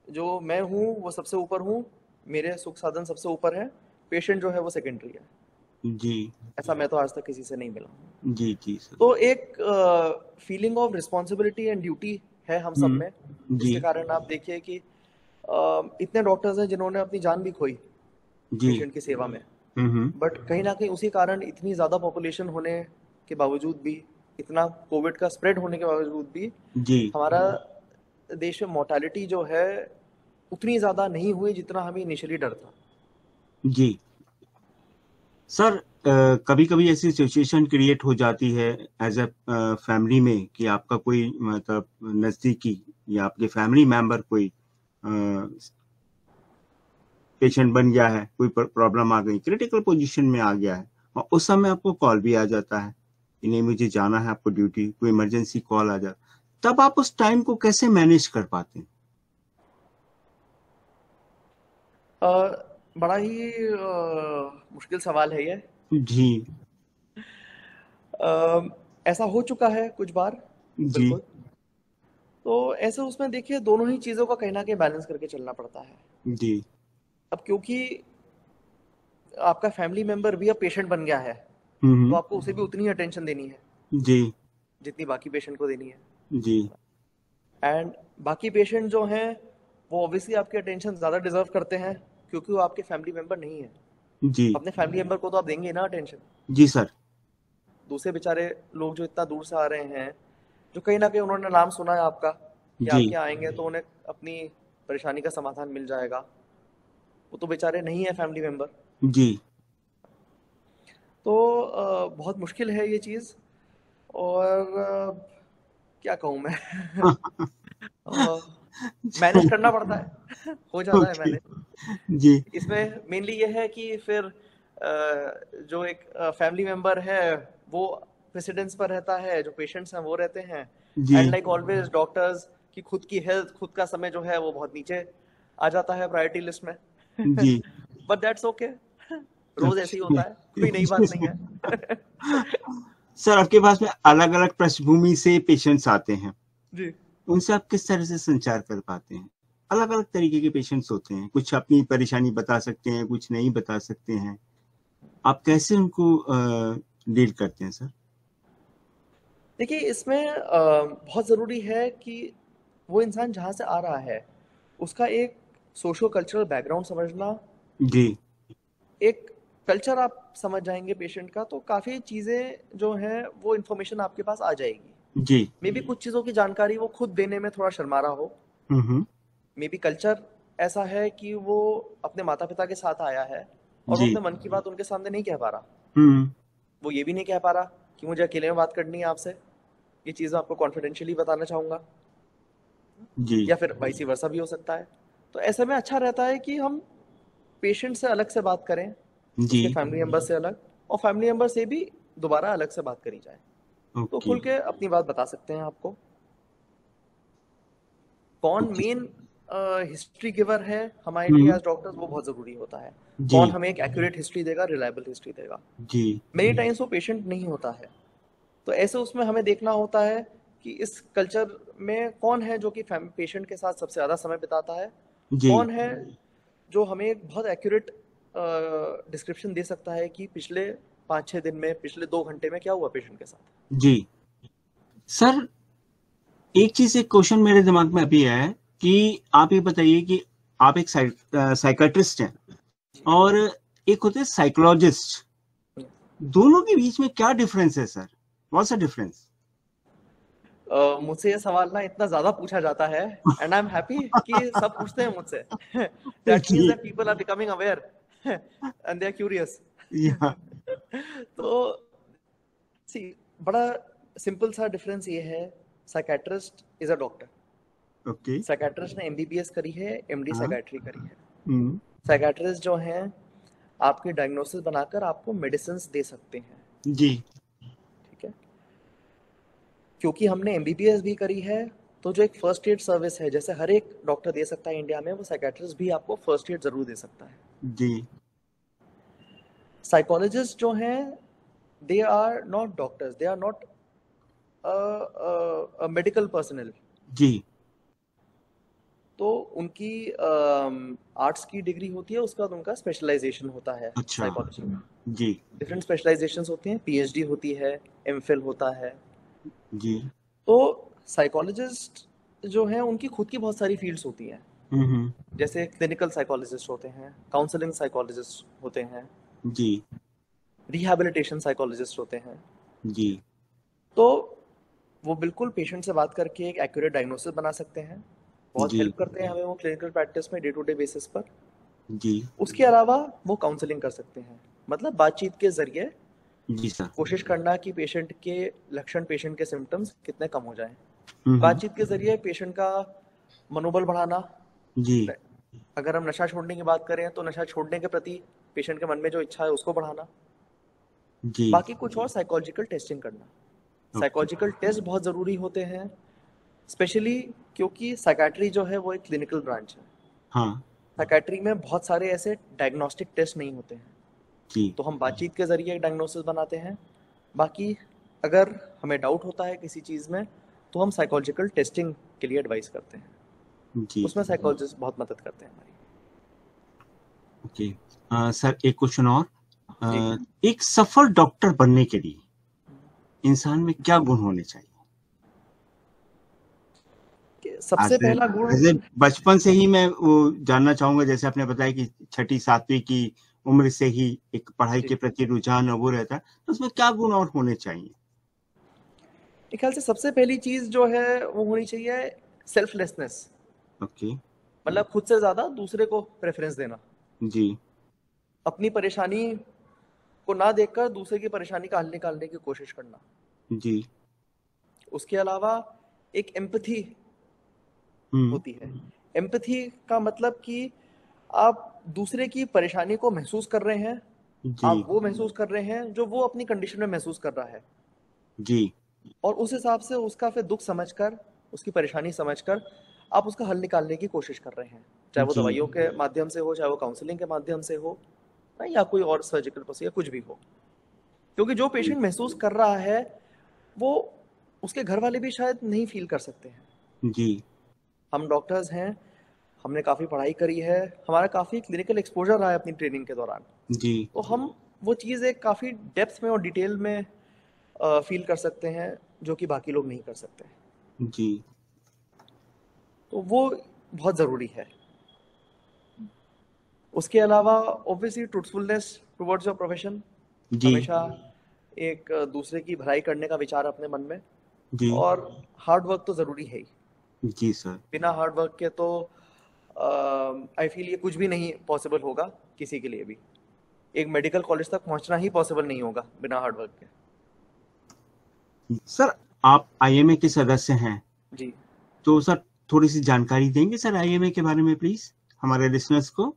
S2: जो मैं हूँ वो सबसे ऊपर हूँ, मेरे सुख साधन सबसे ऊपर है, पेशेंट जो है वो सेकेंडरी है।
S3: जी।
S2: ऐसा मैं तो आज तक किसी से नहीं मिला हूँ।
S3: जी। जी सर।
S2: तो एक feeling of responsibility and duty है हम सब में,
S3: जी।
S2: जिसके कारण आप देखिए कि इतने डॉक्टर्स हैं जिन्होंने अपनी जान भी खोई
S3: जी।
S2: पेशेंट की सेवा में।
S3: हम्म।
S2: बट कहीं ना कहीं उसी कारण इतनी ज़्यादा पॉपुलेशन होने के बावजूद भी, इतना कोविड का स्प्रेड होने के बावजूद भी,
S3: जी।
S2: हमारा देश में मोर्टालिटी जो है उतनी ज़्यादा नहीं हुई जितना हमें इनिशियली डर था।
S3: जी। सर कभी कभी ऐसी सिचुएशन क्रिएट हो जाती है एज ए फैमिली में कि आपका कोई मतलब नजदीकी या आपके फैमिली मेंबर कोई पेशेंट बन गया है, कोई प्रॉब्लम आ गई, क्रिटिकल पोजीशन में आ गया है, और उस समय आपको कॉल भी आ जाता है कि नहीं मुझे जाना है, आपको ड्यूटी, कोई इमरजेंसी कॉल आ जाता, तब आप उस टाइम को कैसे मैनेज कर पाते हैं?
S2: बड़ा ही मुश्किल सवाल है ये।
S3: जी।
S2: ऐसा हो चुका है कुछ बार,
S3: जी।
S2: बिल्कुल। तो ऐसे उसमें देखिए दोनों ही चीज़ों का कहीं ना कहीं बैलेंस करके चलना पड़ता है।
S3: जी।
S2: अब क्योंकि आपका फैमिली मेंबर भी अब पेशेंट बन गया है, तो
S3: हम्म।
S2: आपको उसे भी उतनी अटेंशन देनी है
S3: जी।
S2: जितनी बाकी पेशेंट को देनी है।
S3: जी।
S2: एंड बाकी पेशेंट जो हैं वो ऑब्वियसली आपकी अटेंशन ज़्यादा डिजर्व करते हैं, क्योंकि वो आपके फैमिली मेंबर नहीं है।
S3: जी।
S2: अपने फैमिली मेंबर को तो आप देंगे ना अटेंशन।
S3: जी सर।
S2: दूसरे बेचारे लोग जो इतना दूर से आ रहे हैं, जो कहीं ना कहीं उन्होंने नाम सुना है आपका कि
S3: जी।
S2: आप यहाँ आएंगे तो उन्हें अपनी परेशानी का समाधान मिल जाएगा, वो तो बेचारे नहीं है फैमिली मेंबर।
S3: जी।
S2: तो बहुत मुश्किल है ये चीज़। और क्या कहूँ मैं मैनेज करना पड़ता है हो जाता है
S3: ओके।
S2: मैनेज।
S3: जी।
S2: इसमें मेनली ये है कि फिर जो एक फैमिली मेंबर है वो प्रेसिडेंस पर रहता है, जो पेशेंट्स हैं वो रहते हैं।
S3: जी।
S2: एंड लाइक ऑलवेज डॉक्टर्स की खुद की हेल्थ, खुद का समय जो है वो बहुत नीचे आ जाता है प्रायोरिटी लिस्ट में
S3: जी।
S2: But that's okay. रोज ऐसे ही होता है, कोई नई बात नहीं है।
S3: सर, आपके पास में अलग अलग पृष्ठभूमि से पेशेंट्स आते हैं
S2: जी।
S3: उनसे आप किस तरह से संचार कर पाते हैं? अलग अलग तरीके के पेशेंट्स होते हैं, कुछ अपनी परेशानी बता सकते हैं, कुछ नहीं बता सकते हैं। आप कैसे उनको डील करते हैं सर?
S2: देखिए, इसमें बहुत ज़रूरी है कि वो इंसान जहाँ से आ रहा है उसका एक सोशो कल्चरल बैकग्राउंड समझना।
S3: जी।
S2: एक कल्चर आप समझ जाएंगे पेशेंट का तो काफ़ी चीज़ें जो हैं वो इन्फॉर्मेशन आपके पास आ जाएगी।
S3: जी।
S2: मे बी कुछ चीज़ों की जानकारी वो खुद देने में थोड़ा शर्मा रहा हो, मे बी कल्चर ऐसा है कि वो अपने माता पिता के साथ आया है और वो
S3: जी।
S2: अपने मन की बात उनके सामने नहीं कह पा रहा।
S3: हम्म।
S2: वो ये भी नहीं कह पा रहा कि मुझे अकेले में बात करनी है आपसे, ये चीज़ आपको कॉन्फिडेंशियली बताना चाहूँगा,
S3: जी।
S2: या फिर वाइस वर्सा भी हो सकता है। तो ऐसे में अच्छा रहता है कि हम पेशेंट से अलग से बात करें,
S3: जी।
S2: उसके फैमिली मेंबर से अलग, और फैमिली मेंबर से भी दोबारा अलग से बात करी जाए। तो
S3: ओके।
S2: खुल के अपनी बात बता सकते हैं आपको। कौन
S3: ओके।
S2: मेन हिस्ट्री गिवर है हमारे लिए
S3: हम्म।
S2: एज डॉक्टर्स, वो बहुत ज़रूरी होता है।
S3: जी।
S2: कौन हमें एक एक्यूरेट हिस्ट्री देगा, रिलायबल हिस्ट्री देगा।
S3: जी।
S2: मेनी टाइम्स वो पेशेंट नहीं होता है, तो ऐसे उसमें हमें देखना होता है कि इस कल्चर में कौन है जो कि पेशेंट के साथ सबसे ज़्यादा समय बिताता है,
S3: जी।
S2: कौन है जो हमें एक बहुत एक्यूरेट डिस्क्रिप्शन दे सकता है कि पिछले 5-6 दिन में, पिछले 2 घंटे में क्या हुआ पेशेंट के साथ।
S3: जी। सर, एक चीज, एक क्वेश्चन मेरे दिमाग में अभी है कि आप ये बताइए कि आप एक साइकाट्रिस्ट हैं और एक होते हैं साइकोलॉजिस्ट, दोनों के बीच में क्या डिफरेंस है सर? What's the difference?
S2: मुझसे ये सवाल ना इतना ज्यादा पूछा जाता है, एंड आई एम हैप्पी कि सब पूछते हैं मुझसे। दैट मींस
S3: जी।
S2: That people are becoming aware and they are curious.
S3: Yeah.
S2: तो सी, बड़ा सिंपल सा डिफरेंस ये है, psychiatrist is a doctor.
S3: Okay.
S2: Psychiatrist ने एमबीबीएस करी है, एमडी
S3: हाँ।
S2: साइकेट्री करी है। साइकेट्रिस्ट जो हैं आपकी डायग्नोसिस बनाकर आपको मेडिसिन दे सकते हैं।
S3: जी।
S2: ठीक है, क्योंकि हमने एमबीबीएस भी करी है, तो जो एक फर्स्ट एड सर्विस है, जैसे हर एक डॉक्टर दे सकता है इंडिया में, वो साइकेट्रिस्ट भी आपको फर्स्ट एड जरूर दे सकता है।
S3: जी।
S2: साइकोलॉजिस्ट जो हैं, they are not doctors, they are not medical personal.
S3: जी।
S2: तो उनकी आर्ट्स की डिग्री होती है, उसके बाद उनका स्पेशलाइजेशन होता है
S3: अच्छा।
S2: साइकोलॉजी में।
S3: जी।
S2: डिफरेंट स्पेशलाइजेशंस होती हैं, पीएचडी होती है, एमफिल होता है।
S3: जी।
S2: तो साइकोलॉजिस्ट जो हैं उनकी खुद की बहुत सारी फील्ड्स होती हैं, जैसे क्लिनिकल साइकोलॉजिस्ट होते हैं, काउंसलिंग साइकोलॉजिस्ट होते हैं,
S3: जी।
S2: रिहैबिलिटेशन साइकोलॉजिस्ट होते हैं।
S3: जी।
S2: तो वो बिल्कुल पेशेंट से बात करके एक एक्यूरेट डायग्नोसिस बना सकते हैं, बहुत
S3: जी।
S2: हेल्प करते हैं हमें वो क्लिनिकल प्रैक्टिस में डे टू डे बेसिस पर।
S3: जी।
S2: उसके अलावा वो काउंसलिंग कर सकते हैं, मतलब बातचीत के जरिए
S3: जी सर।
S2: कोशिश करना कि पेशेंट के लक्षण, पेशेंट के सिम्टम्स कितने कम हो जाएं।
S3: हम्म।
S2: बातचीत के जरिए पेशेंट का मनोबल बढ़ाना।
S3: जी।
S2: अगर हम नशा छोड़ने की बात करें तो नशा छोड़ने के प्रति पेशेंट के मन में जो इच्छा है उसको बढ़ाना।
S3: जी।
S2: बाकी कुछ और साइकोलॉजिकल टेस्टिंग करना।
S3: ओके।
S2: साइकोलॉजिकल टेस्ट बहुत ज़रूरी होते हैं, स्पेशली क्योंकि साइकेट्री जो है वो एक क्लिनिकल ब्रांच है।
S3: हाँ।
S2: साइकेट्री में बहुत सारे ऐसे डायग्नोस्टिक टेस्ट नहीं होते हैं,
S3: जी।
S2: तो हम बातचीत के जरिए एक डायग्नोसिस बनाते हैं। बाकी अगर हमें डाउट होता है किसी चीज़ में तो हम साइकोलॉजिकल टेस्टिंग के लिए एडवाइस करते हैं,
S3: जी।
S2: उसमें साइकोलॉजिस्ट बहुत मदद करते हैं हमारी।
S3: ओके। सर, एक क्वेश्चन और।
S2: जी।
S3: एक सफल डॉक्टर बनने के लिए इंसान में क्या गुण होने चाहिए?
S2: सबसे पहला गुण,
S3: जैसे बचपन से ही मैं वो जानना चाहूंगा, जैसे आपने बताया कि 6ठी-7वीं की उम्र से ही एक पढ़ाई के प्रति रुझान वो रहता है, तो उसमें क्या गुण और होने चाहिए?
S2: मेरे ख्याल से सबसे पहली चीज़ जो है वो होनी चाहिए सेल्फलेसनेस।
S3: ओके।
S2: मतलब खुद से ज़्यादा दूसरे को प्रेफरेंस देना,
S3: जी।
S2: अपनी परेशानी को ना देखकर दूसरे की परेशानी का हल निकालने की कोशिश करना।
S3: जी।
S2: उसके अलावा एक एम्पैथी होती है। एम्पैथी का मतलब कि आप दूसरे की परेशानी को महसूस कर रहे हैं,
S3: जी।
S2: आप वो महसूस कर रहे हैं जो वो अपनी कंडीशन में महसूस कर रहा है,
S3: जी।
S2: और उस हिसाब से उसका फिर दुख समझकर, उसकी परेशानी समझकर आप उसका हल निकालने की कोशिश कर रहे हैं, चाहे वो
S3: जी।
S2: दवाइयों के माध्यम से हो, चाहे वो काउंसलिंग के माध्यम से हो। या कोई और सर्जिकल प्रोसीजर या कुछ भी हो, क्योंकि जो पेशेंट महसूस कर रहा है वो उसके घर वाले भी शायद नहीं फील कर सकते हैं।
S3: जी
S2: हम डॉक्टर्स हैं, हमने काफ़ी पढ़ाई करी है, हमारा काफ़ी क्लिनिकल एक्सपोजर रहा है अपनी ट्रेनिंग के दौरान,
S3: जी
S2: तो हम वो चीज़ एक काफ़ी डेप्थ में और डिटेल में फील कर सकते हैं, जो कि बाकी लोग नहीं कर सकते।
S3: जी
S2: तो वो बहुत ज़रूरी है। उसके अलावा obviously truthfulness towards your profession,
S3: जी
S2: हमेशा एक दूसरे की भलाई करने का विचार अपने मन में,
S3: जी
S2: और हार्ड वर्क तो ज़रूरी है ही।
S3: जी सर।
S2: बिना हार्ड वर्क के तो आई फील ये कुछ भी नहीं पॉसिबल होगा किसी के लिए भी। एक मेडिकल कॉलेज तक पहुंचना ही पॉसिबल नहीं होगा बिना हार्ड वर्क के।
S3: सर आप आईएमए के सदस्य हैं,
S2: जी,
S3: तो सर थोड़ी सी जानकारी देंगे सर आईएमए के बारे में प्लीज हमारे लिसनर्स को।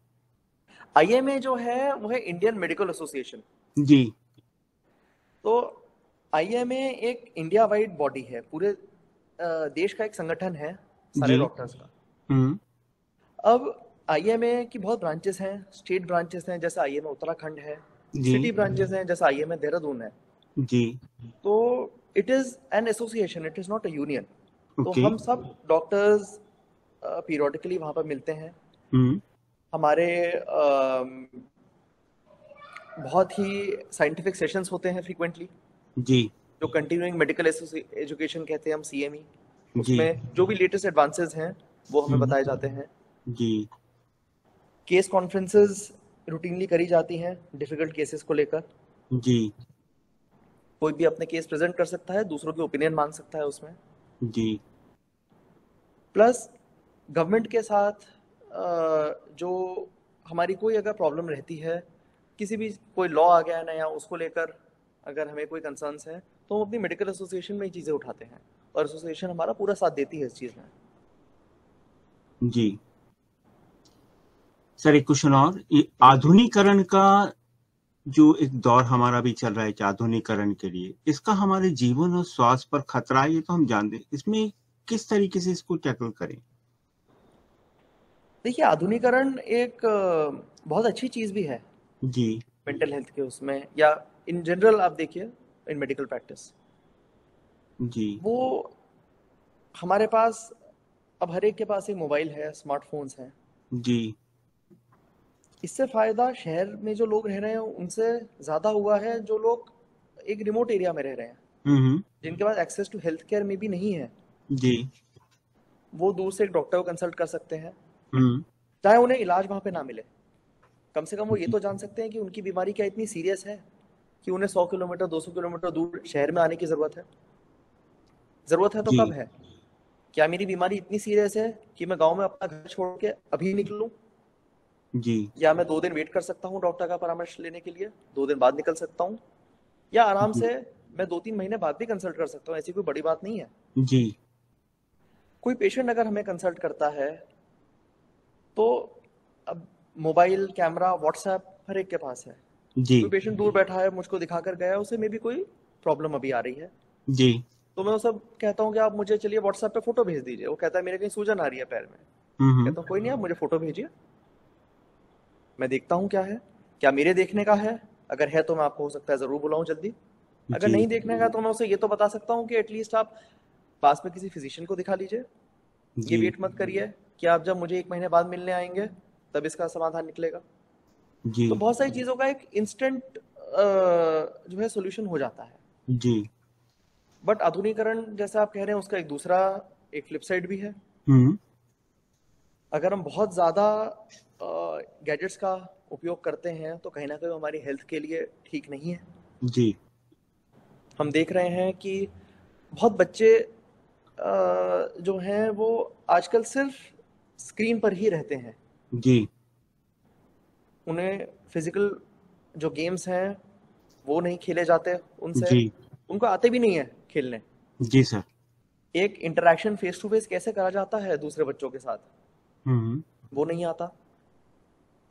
S2: आईएमए जो है वो है इंडियन मेडिकल एसोसिएशन।
S3: जी
S2: तो आईएमए एक इंडिया वाइड बॉडी है, पूरे देश का एक संगठन है सारे
S3: जी
S2: डॉक्टर्स का।
S3: हम्म
S2: अब आईएमए की बहुत ब्रांचेस हैं, स्टेट ब्रांचेस हैं, जैसे आईएमए उत्तराखंड है,
S3: जी
S2: सिटी ब्रांचेस हैं जैसे आईएमए देहरादून है।
S3: जी
S2: तो it is an association, it is not a union. तो
S3: ओके
S2: हम सब डॉक्टर्स पीरियोडिकली वहाँ पर मिलते हैं।
S3: हम्म
S2: हमारे बहुत ही साइंटिफिक सेशंस होते हैं फ्रीक्वेंटली,
S3: जी
S2: जो कंटिन्यूइंग मेडिकल एजुकेशन कहते हैं हम, सीएमई।
S3: जी
S2: उसमें जो भी लेटेस्ट एडवांसेस हैं वो हमें बताए जाते हैं।
S3: जी
S2: केस कॉन्फ्रेंसेस रूटीनली करी जाती हैं डिफिकल्ट केसेस को लेकर।
S3: जी
S2: कोई भी अपने केस प्रेजेंट कर सकता है, दूसरों की ओपिनियन मांग सकता है उसमें।
S3: जी
S2: प्लस गवर्नमेंट के साथ जो हमारी कोई अगर प्रॉब्लम रहती है, किसी भी कोई लॉ आ गया है नया, उसको लेकर अगर हमें कोई कंसर्न्स हैं, तो हम अपनी मेडिकल एसोसिएशन में ये चीज़ें उठाते हैं, और एसोसिएशन हमारा पूरा साथ देती है इस चीज़ में।
S3: जी सर एक क्वेश्चन और, ये आधुनिकीकरण का जो एक दौर हमारा भी चल रहा है कि आधुनिकीकरण के लिए इसका हमारे जीवन और स्वास्थ्य पर खतरा है, ये तो हम जानते हैं, इसमें किस तरीके से इसको टैकल करें?
S2: देखिए, आधुनिकीकरण एक बहुत अच्छी चीज़ भी है
S3: जी
S2: मेंटल हेल्थ के उसमें, या इन जनरल आप देखिए इन मेडिकल प्रैक्टिस।
S3: जी
S2: वो हमारे पास अब हर एक के पास एक मोबाइल है, स्मार्टफोन्स हैं।
S3: जी
S2: इससे फायदा शहर में जो लोग रह रहे हैं उनसे ज्यादा हुआ है जो लोग एक रिमोट एरिया में रह रहे हैं,
S3: हम्म
S2: जिनके पास एक्सेस टू हेल्थ केयर में भी नहीं है।
S3: जी
S2: वो दूर से एक डॉक्टर को कंसल्ट कर सकते हैं,
S3: हम्म
S2: चाहे उन्हें इलाज वहां पे ना मिले। कम से कम वो ये तो जान सकते हैं कि उनकी बीमारी क्या इतनी सीरियस है कि उन्हें 100 किलोमीटर 200 किलोमीटर दूर शहर में आने की जरूरत है। जरूरत है तो
S3: जी
S2: कब है? क्या मेरी बीमारी इतनी सीरियस है कि मैं गाँव में अपना घर छोड़ के अभी निकलूं,
S3: जी
S2: या मैं 2 दिन वेट कर सकता हूँ डॉक्टर का परामर्श लेने के लिए, 2 दिन बाद निकल सकता हूँ, या आराम
S3: जी
S2: से मैं 2-3 महीने बाद भी कंसल्ट कर सकता हूँ। ऐसी कोई बड़ी बात नहीं है।
S3: जी
S2: कोई पेशेंट अगर हमें कंसल्ट करता है तो अब मोबाइल कैमरा व्हाट्सएप हर एक के पास है।
S3: जी
S2: कोई पेशेंट दूर बैठा है, मुझको दिखा कर गया है, उसे में भी कोई प्रॉब्लम अभी आ रही है,
S3: जी
S2: तो मैं उसे कहता हूँ कि आप मुझे चलिए व्हाट्सएप पे फोटो भेज दीजिए। वो कहता है मेरे कहीं सूजन आ रही है पैर में।
S3: हम्म
S2: कहता हूँ कोई नहीं, आप मुझे फोटो भेजिए, मैं देखता हूँ क्या है, क्या मेरे देखने का है। अगर है तो मैं आपको हो सकता है ज़रूर बुलाऊँ जल्दी। अगर
S3: जी
S2: नहीं देखने का तो मैं उसे ये तो बता सकता हूँ कि एटलीस्ट आप पास में किसी फिजिशियन को दिखा लीजिए। ये
S3: जी
S2: वेट मत करिए कि आप जब मुझे 1 महीने बाद मिलने आएंगे तब इसका समाधान निकलेगा।
S3: जी
S2: तो बहुत सारी चीज़ों का एक इंस्टेंट जो है सोल्यूशन हो जाता है।
S3: जी
S2: बट आधुनिकीकरण जैसे आप कह रहे हैं उसका एक दूसरा एक फ्लिप साइड भी है।
S3: हम्म
S2: अगर हम बहुत ज़्यादा गैजेट्स का उपयोग करते हैं तो कहीं ना कहीं हमारी हेल्थ के लिए ठीक नहीं है।
S3: जी
S2: हम देख रहे हैं कि बहुत बच्चे जो हैं वो आजकल सिर्फ स्क्रीन पर ही रहते हैं।
S3: जी
S2: उन्हें फिजिकल जो गेम्स हैं वो नहीं खेले जाते उनसे,
S3: जी
S2: उनको आते भी नहीं है खेलने।
S3: जी सर
S2: एक इंटरेक्शन फेस टू फेस कैसे करा जाता है दूसरे बच्चों के साथ,
S3: हम्म
S2: वो नहीं आता।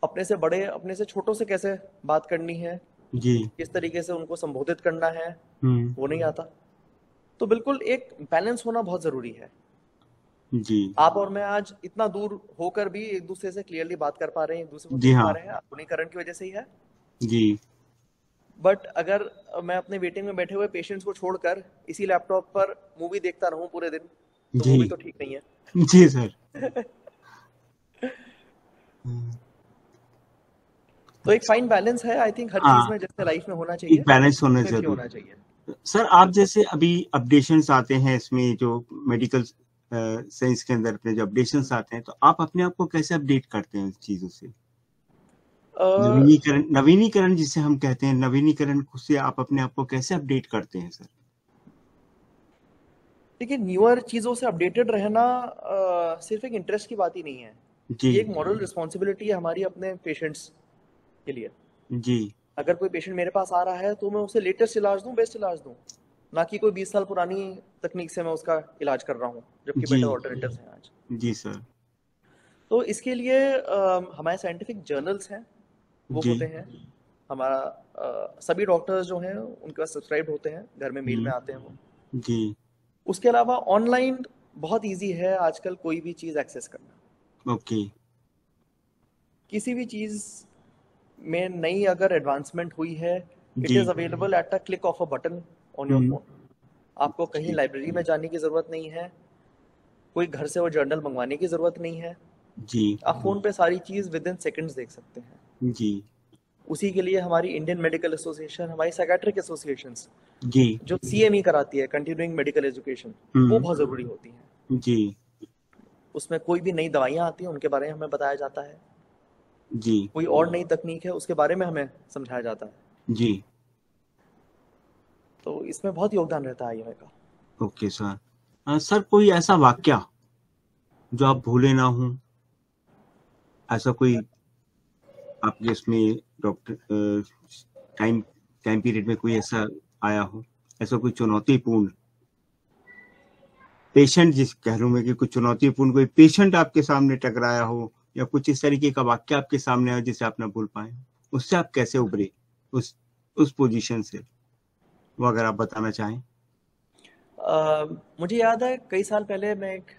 S2: अपने से बड़े अपने से छोटों से कैसे बात करनी है,
S3: जी
S2: किस तरीके से उनको संबोधित करना है,
S3: हम्म
S2: वो नहीं आता। तो बिल्कुल एक बैलेंस होना बहुत ज़रूरी है।
S3: जी
S2: आप और मैं आज इतना दूर होकर भी एक दूसरे से क्लियरली बात कर पा रहे हैं, एक दूसरे को
S3: जी
S2: देख पा
S3: हाँ
S2: रहे हैं, आधुनिकीकरण की वजह से ही है।
S3: जी
S2: बट अगर मैं अपने वेटिंग में बैठे हुए पेशेंट्स को छोड़कर इसी लैपटॉप पर मूवी देखता रहूं पूरे दिन, तो वो
S3: जी
S2: भी तो ठीक नहीं
S3: जी सर।
S2: है। तो एक फाइन बैलेंस है आई थिंक हर चीज
S3: हाँ,
S2: में, जैसे लाइफ में होना
S3: एक
S2: चाहिए,
S3: बैलेंस होना
S2: उसमें भी
S3: जरूरी
S2: होना
S3: है।
S2: चाहिए।
S3: सर आप जैसे अभी अपडेशंस आते हैं इसमें, जो मेडिकल साइंस के अंदर अपने जो अपडेशंस आते हैं, तो आप अपने आप को कैसे अपडेट करते हैं उस चीजों से?
S2: अ,
S3: नवीनीकरण जिसे हम कहते हैं, नवीनीकरण से आप अपने आप को कैसे अपडेट करते हैं सर?
S2: देखिए, न्यूअर चीज़ों से अपडेटेड रहना सिर्फ एक इंटरेस्ट की बात ही नहीं है।
S3: जी
S2: ये एक मॉरल रिस्पॉन्सिबिलिटी है हमारी अपने पेशेंट्स के लिए।
S3: जी
S2: अगर कोई पेशेंट मेरे पास आ रहा है तो मैं उसे लेटेस्ट इलाज दूं, बेस्ट इलाज दूं, ना कि कोई 20 साल पुरानी तकनीक से मैं उसका इलाज कर रहा हूँ, जबकि
S3: जी
S2: बेटर ऑल्टरनेटिव्स हैं आज।
S3: जी सर।
S2: तो इसके लिए हमारे साइंटिफिक जर्नल्स हैं, वो
S3: जी
S2: होते हैं। हमारा सभी डॉक्टर्स जो हैं उनके पास सब्सक्राइब होते हैं, घर में मेल में आते हैं वो।
S3: जी
S2: उसके अलावा ऑनलाइन बहुत इजी है आजकल कोई भी चीज़ एक्सेस करना।
S3: ओके।
S2: किसी भी चीज़ में नई अगर एडवांसमेंट हुई है, इट
S3: जी
S2: is available at a click of a button on your
S3: hmm.
S2: Phone. आपको कहीं
S3: जी
S2: लाइब्रेरी में जाने की ज़रूरत नहीं है, कोई घर से वो जर्नल मंगवाने की ज़रूरत नहीं है।
S3: जी
S2: आप फ़ोन पे सारी चीज़ विद इन सेकेंड्स देख सकते हैं।
S3: जी
S2: उसी के लिए हमारी इंडियन मेडिकल एसोसिएशन, हमारी साइकेट्रिक एसोसिएशंस
S3: जी
S2: जो सीएमई कराती है, कंटिन्यूइंग मेडिकल एजुकेशन, वो
S3: हम्म।
S2: बहुत ज़रूरी होती हैं।
S3: जी
S2: उसमें कोई भी नई दवाइयाँ आती हैं उनके बारे में हमें बताया जाता है,
S3: जी
S2: कोई और नई तकनीक है उसके बारे में हमें समझाया जाता है।
S3: जी
S2: तो इसमें बहुत योगदान रहता है आईएमए का।
S3: Okay sir. सर कोई ऐसा वाक्या जो आप भूले ना हो, ऐसा कोई आपके इसमें डॉक्टर टाइम टाइम पीरियड में कोई ऐसा आया हो, ऐसा कोई चुनौतीपूर्ण पेशेंट, जिस कह रहा हूं मैं कि कुछ चुनौतीपूर्ण कोई पेशेंट आपके सामने टकराया हो, या कुछ इस तरीके का वाक्य आपके सामने आया जिसे आप ना भूल पाए, उससे आप कैसे उभरे, उस उस पोजीशन से, वो अगर आप बताना चाहें।
S2: मुझे याद है कई साल पहले मैं एक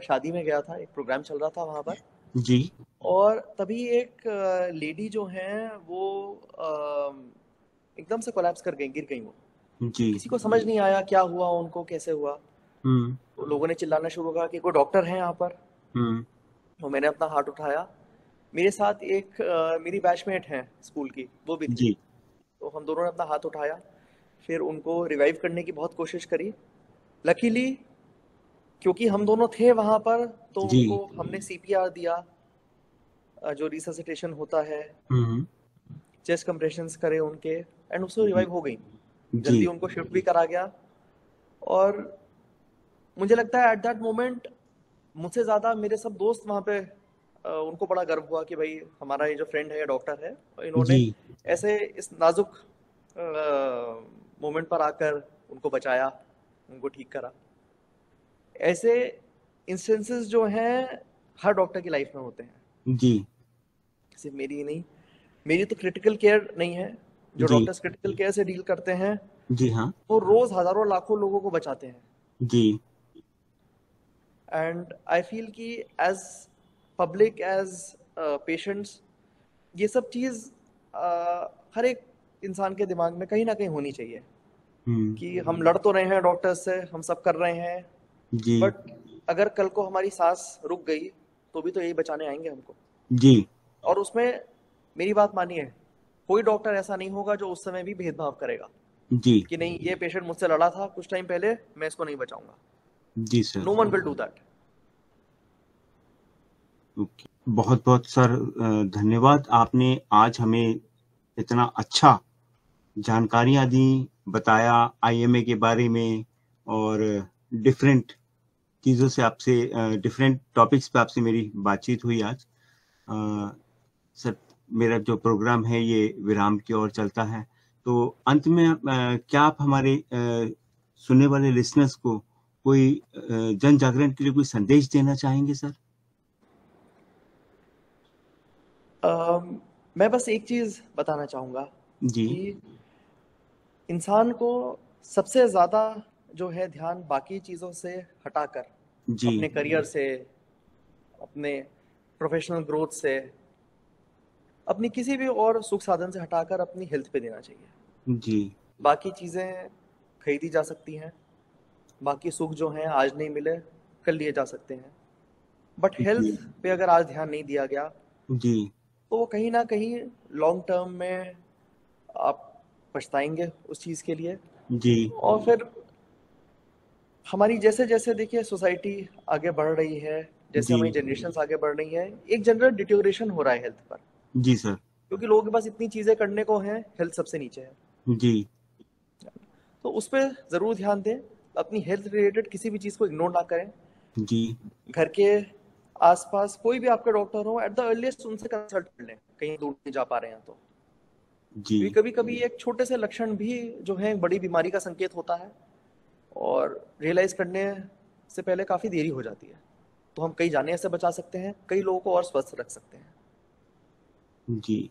S2: शादी में गया था, एक प्रोग्राम चल रहा था वहाँ पर,
S3: जी
S2: और तभी एक लेडी जो हैं वो एकदम से कोलैप्स कर गई, गिर गई वो।
S3: जी
S2: किसी को समझ नहीं आया क्या हुआ उनको, कैसे हुआ।
S3: हम्म
S2: तो लोगों ने चिल्लाना शुरू करा कि कोई डॉक्टर है यहाँ पर।
S3: हम्म
S2: तो मैंने अपना हाथ उठाया। मेरे साथ एक मेरी बैचमेट हैं स्कूल की, वो भी थी।
S3: जी
S2: तो हम दोनों ने अपना हाथ उठाया, फिर उनको रिवाइव करने की बहुत कोशिश करी। लकीली क्योंकि हम दोनों थे वहाँ पर, तो
S3: जी
S2: उनको हमने सीपीआर दिया, जो रिससिटेशन होता है,
S3: हम्म
S2: चेस्ट कंप्रेशंस करे उनके, एंड उससे
S3: जी
S2: रिवाइव हो गई।
S3: जी
S2: जल्दी उनको शिफ्ट भी करा गया। और मुझे लगता है एट दैट मोमेंट मुझसे ज़्यादा मेरे सब दोस्त वहाँ पे, उनको बड़ा गर्व हुआ कि भाई हमारा ये जो फ्रेंड है, डॉक्टर है, इन्होंने
S3: जी
S2: ऐसे इस नाजुक मोमेंट पर आकर उनको बचाया, उनको ठीक करा। ऐसे इंस्टेंसेस जो हैं हर डॉक्टर की लाइफ में होते हैं,
S3: जी
S2: सिर्फ मेरी ही नहीं। मेरी तो क्रिटिकल केयर नहीं है, जो
S3: जी
S2: डॉक्टर्स क्रिटिकल केयर से डील करते हैं
S3: जी हाँ
S2: वो रोज हजारों लाखों लोगों को बचाते हैं।
S3: जी
S2: एंड आई फील कि एज पब्लिक, एज पेशेंट्स, ये सब चीज़ हर एक इंसान के दिमाग में कहीं ना कहीं होनी चाहिए
S3: हम्म
S2: कि हम लड़ तो रहे हैं डॉक्टर्स से, हम सब कर रहे हैं,
S3: जी
S2: बट अगर कल को हमारी सांस रुक गई तो भी तो यही बचाने आएंगे हमको।
S3: जी
S2: और उसमें मेरी बात मानिए, कोई डॉक्टर ऐसा नहीं होगा जो उस समय भी भेदभाव करेगा
S3: जी
S2: कि नहीं ये पेशेंट मुझसे लड़ा था कुछ टाइम पहले, मैं इसको नहीं बचाऊंगा।
S3: जी sir.
S2: No one will do that.
S3: Okay, बहुत बहुत सर धन्यवाद। आपने आज हमें इतना अच्छा जानकारियां दी, बताया आईएमए के बारे में, और डिफरेंट चीज़ों से आपसे, डिफरेंट टॉपिक्स पे आपसे मेरी बातचीत हुई आज। सर मेरा जो प्रोग्राम है ये विराम की ओर चलता है, तो अंत में क्या आप हमारे सुनने वाले लिसनर्स को कोई जन जागरण के लिए कोई संदेश देना चाहेंगे सर?
S2: मैं बस एक चीज बताना चाहूंगा
S3: जी
S2: कि इंसान को सबसे ज्यादा जो है ध्यान बाकी चीजों से हटाकर
S3: जी
S2: अपने करियर से, अपने प्रोफेशनल ग्रोथ से, अपनी किसी भी और सुख साधन से हटाकर अपनी हेल्थ पे देना चाहिए।
S3: जी
S2: बाकी चीज़ें खरीदी जा सकती हैं, बाकी सुख जो हैं आज नहीं मिले कल लिए जा सकते हैं, बट हेल्थ
S3: जी
S2: पे अगर आज ध्यान नहीं दिया गया
S3: जी
S2: तो वो कहीं ना कहीं लॉन्ग टर्म में आप पछताएंगे उस चीज़ के लिए।
S3: जी
S2: और फिर हमारी जैसे जैसे देखिए सोसाइटी आगे बढ़ रही है, जैसे
S3: जी
S2: हमारी जनरेशन आगे बढ़ रही है, एक जनरल डिटोरेशन हो रहा है हेल्थ पर,
S3: जी सर।
S2: क्योंकि लोगों के पास इतनी चीज़ें करने को हैं, हेल्थ सबसे नीचे है।
S3: जी
S2: तो उस पर ज़रूर ध्यान दें, अपनी हेल्थ रिलेटेड किसी भी चीज़ को इग्नोर ना करें।
S3: जी
S2: घर के आसपास कोई भी आपका डॉक्टर हो, एट द अर्लीस्ट उनसे कंसल्ट कर लें, कहीं दूर नहीं जा पा रहे हैं तो।
S3: जी
S2: क्योंकि कभी कभी एक छोटे से लक्षण भी जो है एक बड़ी बीमारी का संकेत होता है, और रियलाइज करने से पहले काफ़ी देरी हो जाती है। तो हम कई जाने से बचा सकते हैं, कई लोगों को और स्वस्थ रख सकते हैं।
S3: जी।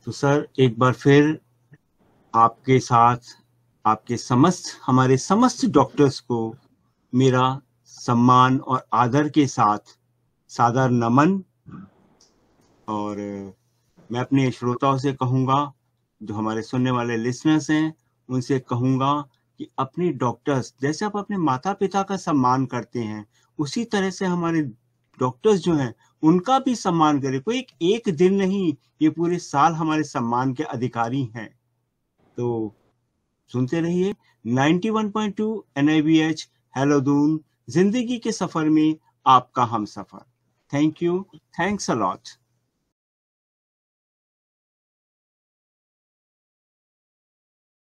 S3: तो सर एक बार फिर आपके साथ आपके हमारे समस्त डॉक्टर्स को मेरा सम्मान और आदर के साथ सादर नमन। और मैं अपने श्रोताओं से कहूँगा, जो हमारे सुनने वाले लिसनर्स हैं, उनसे कहूँगा कि अपने डॉक्टर्स जैसे आप अपने माता पिता का सम्मान करते हैं, उसी तरह से हमारे डॉक्टर्स जो हैं उनका भी सम्मान करें। कोई एक दिन नहीं, ये पूरे साल हमारे सम्मान के अधिकारी हैं। तो सुनते रहिए 91.2 NIVH हेलो दून, जिंदगी के सफर में आपका हम सफर। Thank you, thanks a lot.